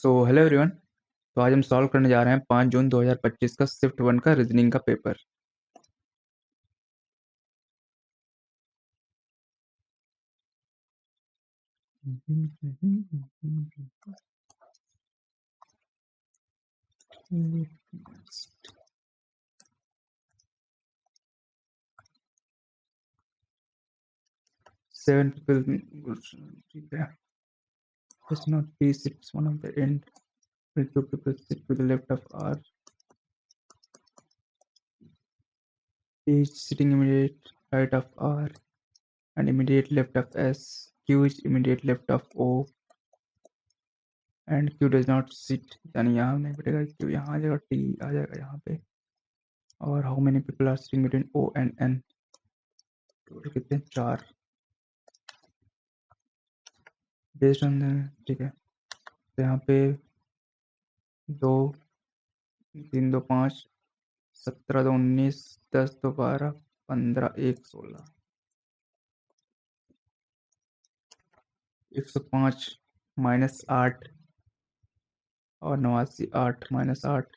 So hello everyone. तो आज हम सॉल्व करने जा रहे हैं 5 जून 2025 का शिफ्ट 1 का रीजनिंग का पेपर। सेवन पीपल, ठीक है। Let's not be sits one of the end. Will two people sit to the left of R, each sitting immediate right of R and immediate left of S. Q is immediate left of O and Q does not sit, यानी यहाँ नहीं बैठेगा, Q यहाँ आ जाएगा, T आ जाएगा यहाँ पे। और how many people are sitting between O and N? Total कितने? 4। बेस्ड ऑन, ठीक है। तो यहाँ पे 2, 3 2 5, 17 2 19, 10 2 12, 15 1 16, 105 -8 और 89 8 -8,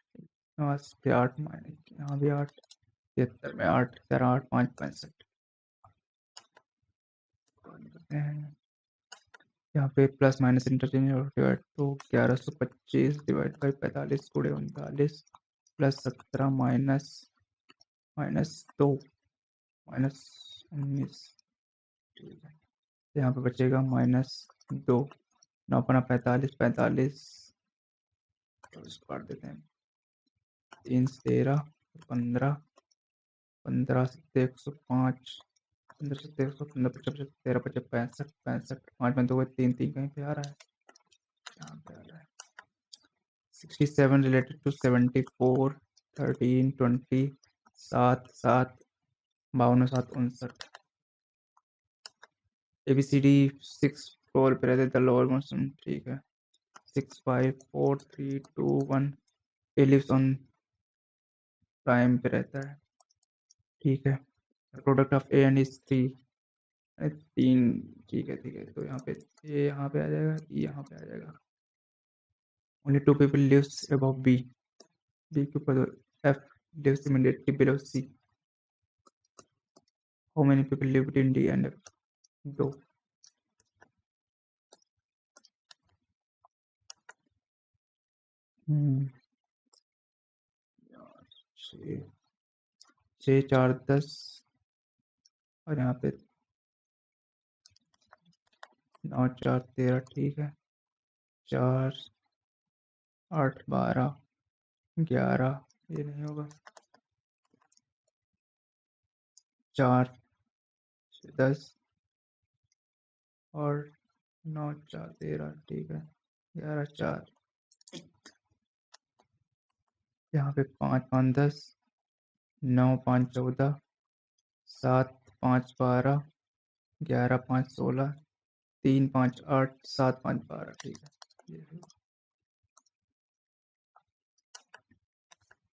89 8 माइनस यहाँ भी 8, 73 में 8, 8 5 65 करते हैं। यहाँ पे प्लस माइनस इंटरचेंज और डिवाइड, तो 1125 डिवाइड बाई 45 गुणे 39 प्लस 17 माइनस 2 माइनस 19, ठीक है। यहाँ पे बचेगा -2, 9 पना 45, 45 तो इसको काट देते हैं। 3 से 13, 15, 15 से 105, 15 से 115, 55, 13 55 65 65, 5 में 2 3 3 कहीं पे आ रहा है, यहाँ पे आ रहा है। 67 रिलेटेड टू 74, 13 20, 7 7, 52 7 59। ABCD 6 फ्लोर पे रहते थे, लोअर मोशन, ठीक है। 6 5 4 3 2 1, ए लिव्स ऑन प्राइम पे रहता है, ठीक है। Product of A and is 3, 3, ठीक है ठीक है। तो यहाँ पे ए यहाँ पे आ जाएगा, ई यहाँ पे आ जाएगा। Only 2 people lives above B, B के ऊपर F lives immediately below C. How many people live between D and F? 2। छः 6 4 10 और यहाँ पे 9 4 13, ठीक है। 4 8 12 11, ये नहीं होगा। 4 10 और 9 4 13, ठीक है। 11 4, यहाँ पे 5 5 10, 9 5 14, 7 5 12, 11 5 16, 3 5 8, 7 5 12, ठीक है। ये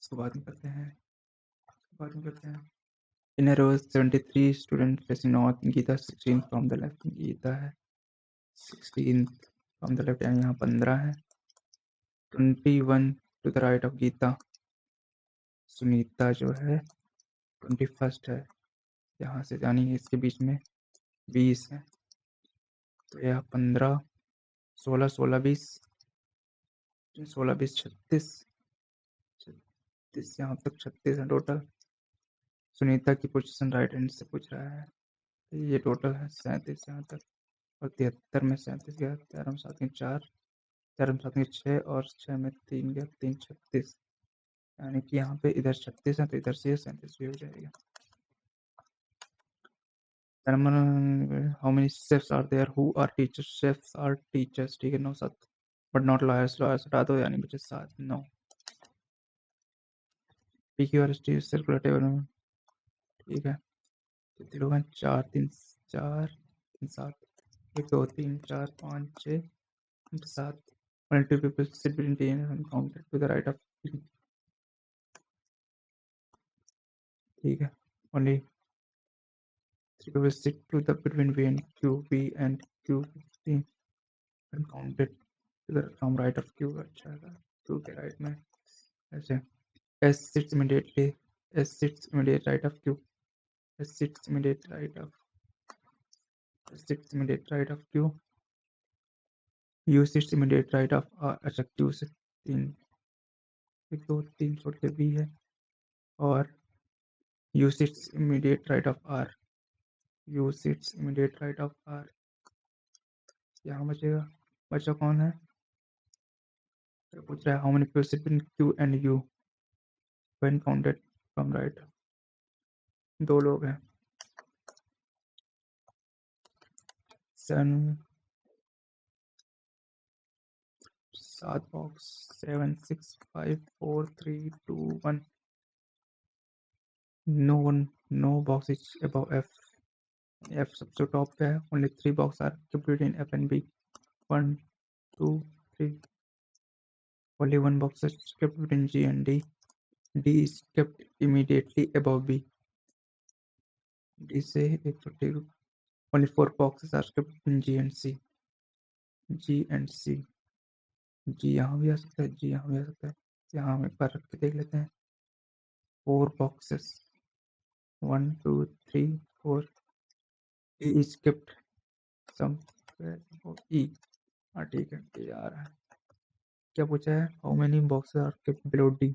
इसको बाद में करते हैं। In a row 73 students facing north, Gita 16 from the left, Gita है 16 from the left, यानी यहाँ 15 है। 21 to the right of Gita, Sunita जो है 21st है, यहाँ से यानी इसके बीच में 20 है। तो यह 15 16 16 20, 16 20 36, 36 यहाँ तक 36 है टोटल। सुनीता की पोजीशन राइट हैंड से पूछ रहा है, ये टोटल है 37 यहाँ तक। और 73 में 37 गया, 13 में 7 में 4, 4 में 7 में 6 और 6 में 3 गया, 3 36, यानी कि यहाँ पे इधर 36 है तो इधर से 37 भी हो जाएगा। How many chefs are there who are teachers? Chefs are teachers, ठीक है। 9 7, बट नॉट लॉयर्स, लॉयर्स हटा दो यानी बचे 7 9। P Q R S T circular table में, ठीक है। कितने लोग हैं? 4 3 4 3 7, 1 2 3 4 5 6 7। Only 2 people sit between T and counted to the right of P, ठीक है। Only 3 people sit to the between V and Q, V and Q 15 and counted इधर from right of Q, अच्छा है क्यू के right में ऐसे S sits immediately, S sits immediate right of Q, S sits immediate right of, S sits immediate right of Q, U sits immediate right of R, अच्छा Q से तीन, एक दो तीन छोड़ के बी है, और U sits immediate right of R, U sits immediate right of R, यहाँ बचेगा, बचा कौन है, तो पूछ रहा है how many people sit in Q and U when counted from right, दो लोग हैं, 7 box, 7 6 5 4 3 2 1, no one, no box is above F, F सबसे टॉप पे है, only 3 box are complete in F and B, 1 2 3, only one box is kept between G and D. D is kept immediately above B. D से एक छोटे, only 4 boxes are kept between G and C. G and C. G यहाँ भी आ सकता है, G यहाँ भी आ सकता है, यहाँ हम एक बार रख के देख लेते हैं, 4 boxes, 1 2 3 4, E is kept somewhere above E. हाँ ठीक है, ये आ रहा है, क्या पूछा है, how many boxes are kept below D,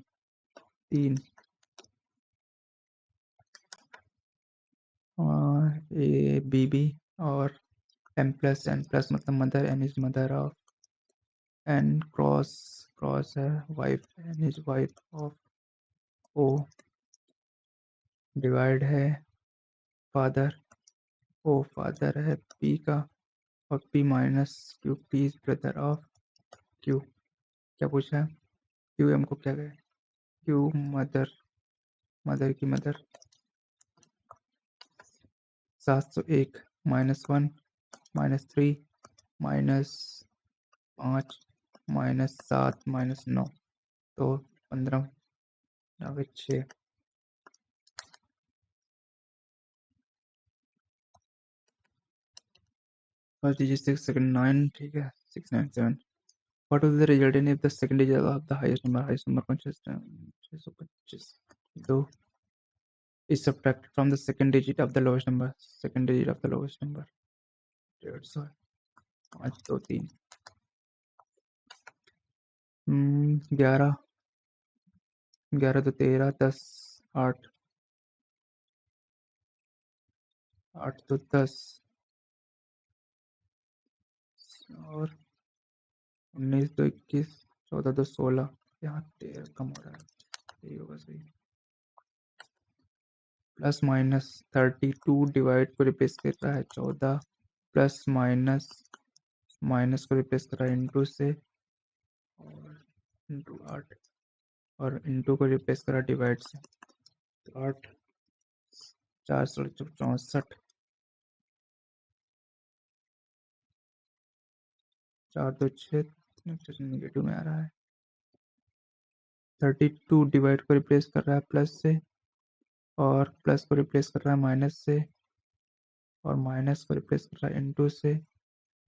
3, A B B, और m plus n plus मतलब mother, n is mother of, n cross है wife, n is wife of o, divide है फादर, o फादर है p का, और p minus q, p is brother of q, क्या पूछा है, q हमको क्या कहे, q मदर, मदर की मदर, 701 -1 -3 -5 -7 -9, तो 15 6, फर्स्ट डिजिट 6, सेकंड 9, ठीक है 6 9 7, what will the result in if the second digit of the highest number consist 625, दो is subtracted from the second digit of the lowest number, second digit of the lowest number, 150, 5 2 3, 11 11 तो 13, 10 8 8 तो 10, और 19 तो 21, 14 तो 16, यहाँ 13 कम हो रहा है, यही होगा सही, प्लस माइनस 32 डिवाइड को रिप्लेस कर रहा है 14, प्लस माइनस माइनस को रिप्लेस कर रहा है इंटू से, और इंटू 8, और इंटू को रिप्लेस करा डिवाइड से, तो 8 4 64, 4 2 6, नेगेटिव में आ रहा है, 32 डिवाइड को रिप्लेस कर रहा है प्लस से, और प्लस को रिप्लेस कर रहा है माइनस से, और माइनस को रिप्लेस कर रहा है इंटू से,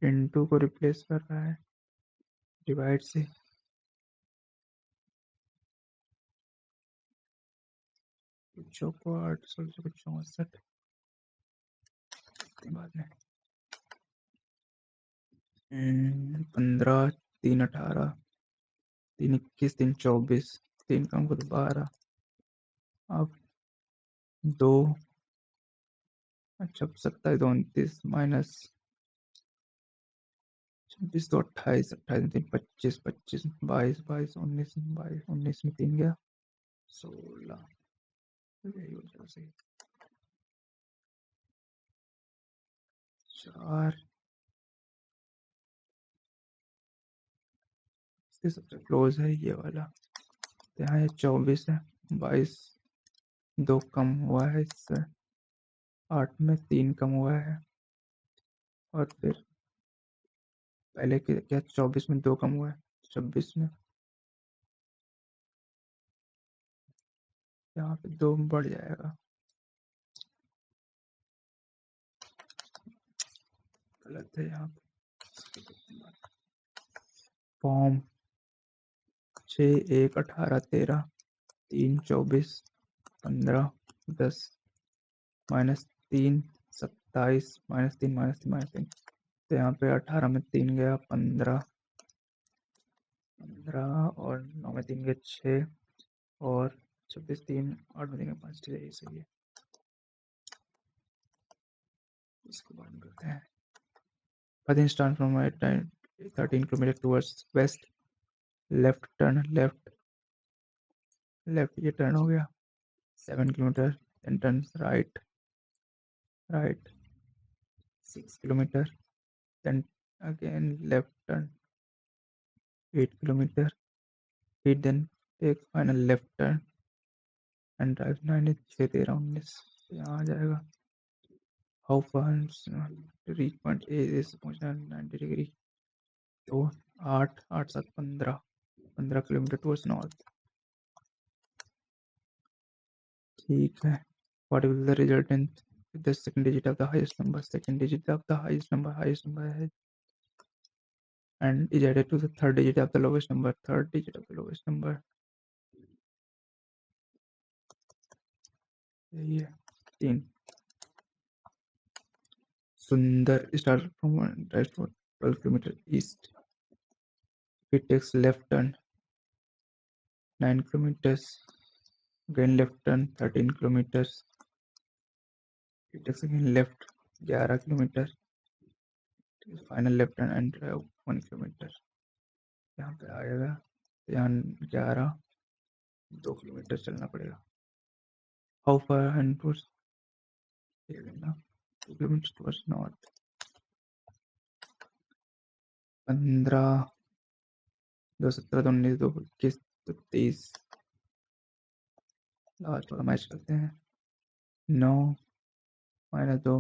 इंटू को रिप्लेस कर रहा है डिवाइड से, चौको 8 64, बाद में 15 3 18, 3 21, 3 24, 3 कम को 12, अब 2, अच्छा 27 2 29 माइनस 26 तो 28, 28 3 25, 25 22 22 19 22, 19 में 3 गया 16, यही हो जाएगा सही, 4, इसके सबसे क्लोज है ये वाला, तो यहाँ ये 24 है, 22 2 कम हुआ है इससे, 8 में 3 कम हुआ है, और फिर पहले के क्या 24 में 2 कम हुआ है, 26 में यहाँ पे 2 बढ़ जाएगा, गलत है यहाँ पे। फॉर्म 6 1 18 13 3 24 15 10 -3 27 -3 -3 तो यहाँ पे 18 में 3 गया 15 और 9 में 3 गया 6 और 26 3 8 में 3 गया 5 ठीक है ये सही है। इसको बाद करते हैं। Within stand from right 13 km towards west, left turn left ये टर्न हो गया 7 kilometre, then turn right 6 kilometre, then again left turn 8 kilometre, फिर then take final left turn and drive 9 6 13 19 यहाँ आ जाएगा। How far to reach point A is पहुँचना 90 degree तो 8 8 7 15 kilometre towards north. ठीक है। What will the result in the second digit of the highest number? Second digit of the highest number है and is added to the third digit of the lowest number. Third digit of the lowest number यही है 3। Sundar starts from right for 12 kilometer east. It takes left turn 9 kilometers. Again left turn 13 kilometers. It takes again left 11 kilometer. Final left turn and drive 1 kilometer. यहाँ पे आएगा यहाँ 11 2 kilometre चलना पड़ेगा। How far and towards 2 kilometers towards north। 15 2 17 2 19 2 21 2 23 last वाला match करते हैं 9 -2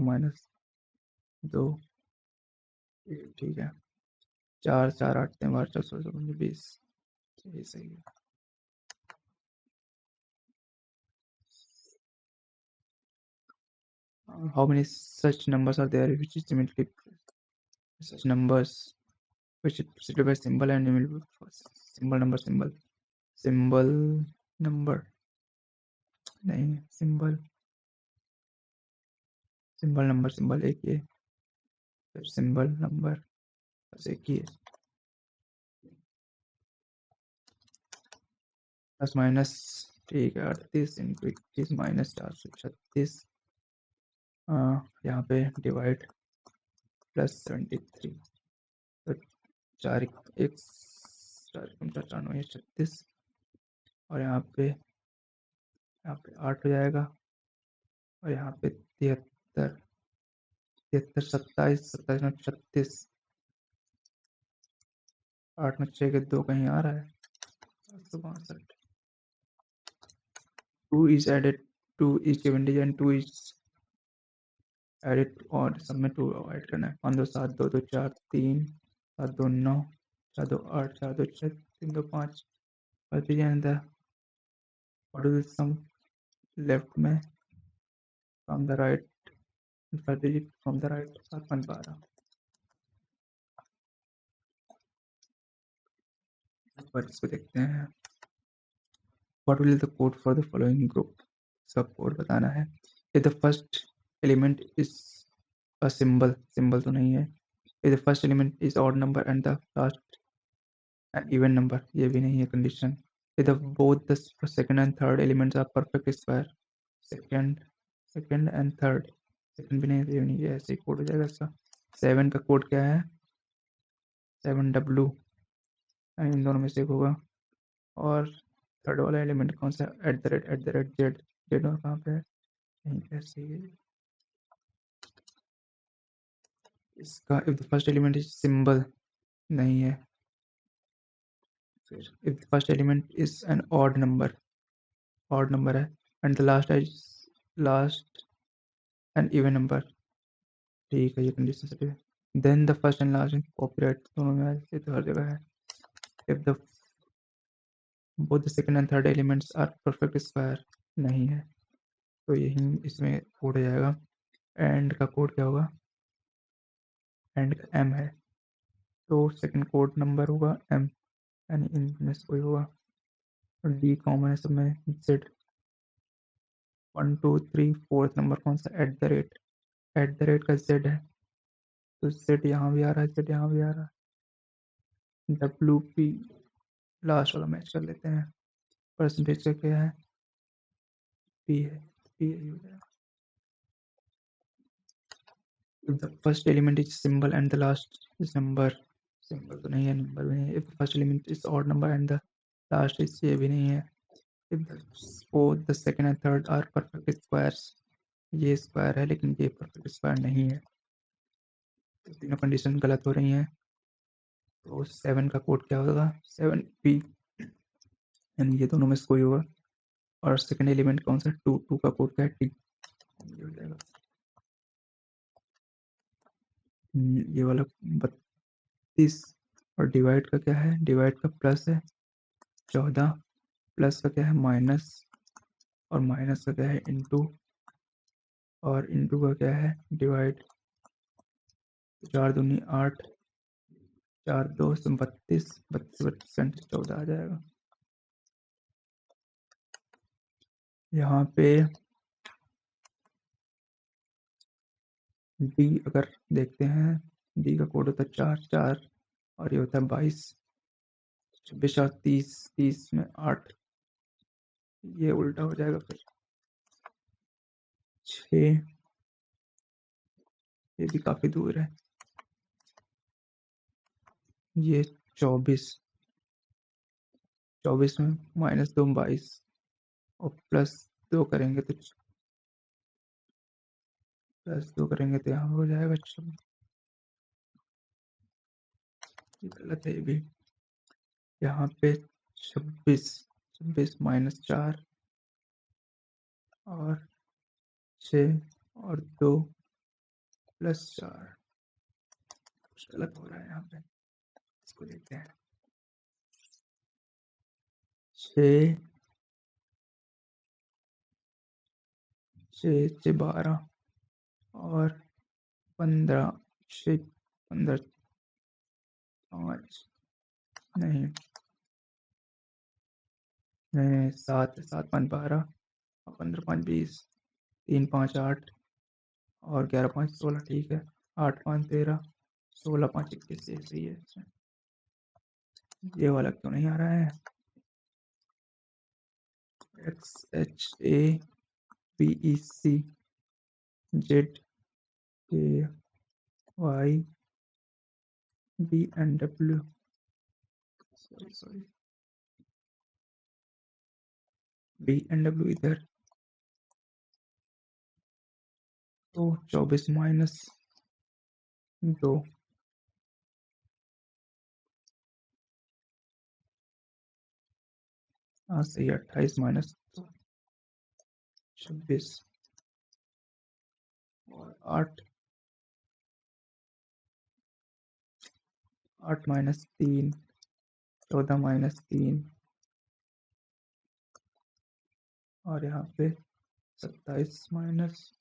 -2 ठीक है 4 4 8 3 12 14 16 17 20 यही सही है। How many such numbers are there which is symmetric? Such numbers which is preceded by symbol and symbol number नहीं symbol number एक ही है फिर symbol number बस एक ही है प्लस माइनस ठीक है 38 इंटू 21 माइनस 436 यहाँ पे डिवाइड प्लस 73 तो 4 1 4 95 36 और यहाँ पे 8 हो जाएगा और यहाँ पे 73 27 27 में 36 8 में 6 के 2 कहीं आ रहा है 762 2 is added 2 is given digit and 2 is added और सब में 2 ऐड करना है 5 2 7 2 2 4 3 7 2 9 4 2 8 4 2 6 3 2 5 और फिर अंदर what is some left में from the right first digit from the right 7.12 पर इसको देखते हैं what will the code for the following group सब कोड बताना है if the first element is a symbol तो नहीं है if the first element is odd number and the last an even number ये भी नहीं है condition if the both the second and third elements are perfect square second and third second भी नहीं है ये भी नहीं है ऐसे कोड हो जाएगा इसका 7 का कोड क्या है 7W इन दोनों में से एक होगा और थर्ड वाला एलिमेंट कौन सा @ जेड और कहाँ पे है यहीं पे सही है इसका if the first element is symbol नहीं है फिर if the first element is an odd number है and the last an even number ठीक है ये कंडीशन सही है then the first and last copyright दोनों में ये तो हर जगह है if the both the second and third elements are perfect square नहीं है तो यही इसमें कोड हो जाएगा एंड का कोड क्या होगा एंड का एम है तो सेकंड कोड नंबर होगा M, यानी इनमें से कोई होगा। और D कॉमन है सब में। Z 1 2 3 फोर्थ नंबर कौन सा? एट द रेट का Z है, तो Z यहाँ भी आ रहा है, Z यहाँ भी आ रहा है। WP लास्ट वाला मैच कर लेते हैं। परसेंटेज का क्या है? P है, P यही हो जाएगा। If the first element is symbol and the last is number, symbol तो नहीं है, number भी नहीं है। If the first element is odd number and the last is, ये भी नहीं है। If the both the second and third are perfect squares, ये स्क्वायर है लेकिन ये परफेक्ट स्क्वायर नहीं है, तो तीनों कंडीशन गलत हो रही हैं। तो 7 का कोड क्या होगा? 7P, यानी ये दोनों में से कोई होगा। और सेकंड एलिमेंट कौन सा? 2 का कोड क्या है? T, ये हो जाएगा। ये वाला 32। और डिवाइड का क्या है? डिवाइड का प्लस है 14, प्लस का क्या है? माइनस, और माइनस का क्या है? इंटू, और इंटू का क्या है? डिवाइड। 4 दूनी 8, 4 2 से 32, 32 14 आ जाएगा। यहाँ पे डी अगर देखते हैं, डी का कोड होता है 4 4, और ये होता है 22, 26 और 30, 30 में 8, ये उल्टा हो जाएगा फिर। 6, ये भी काफी दूर है। ये 24, 24 में -2 22, और +2 करेंगे तो +2 करेंगे तो यहाँ हो जाएगा 26। ये गलत है ये भी। यहाँ पे 26, 26 -4 और 6 और 2 +4, कुछ गलत हो रहा है यहाँ पे, इसको देखते हैं। 6 6 से 12 और 15, 6 15 5, नहीं नहीं 7 7 5 12 और 15 5 20, 3 5 8 और 11 5 16, ठीक है। 8 5 13, 16 5 21, ये सही है। ये वाला क्यों नहीं आ रहा है? XHAPEC ZKYBNW, सॉरी BNW इधर। तो 24 -2, हाँ सही, 28 -2 26, और 8 -3, 14 -3, और यहाँ पे 27 माइनस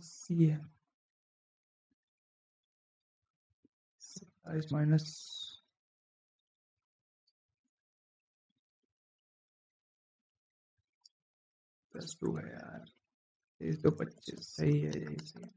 सी है, 27 माइनस +2 है यार। 23 तो 25, सही है, यही सही है।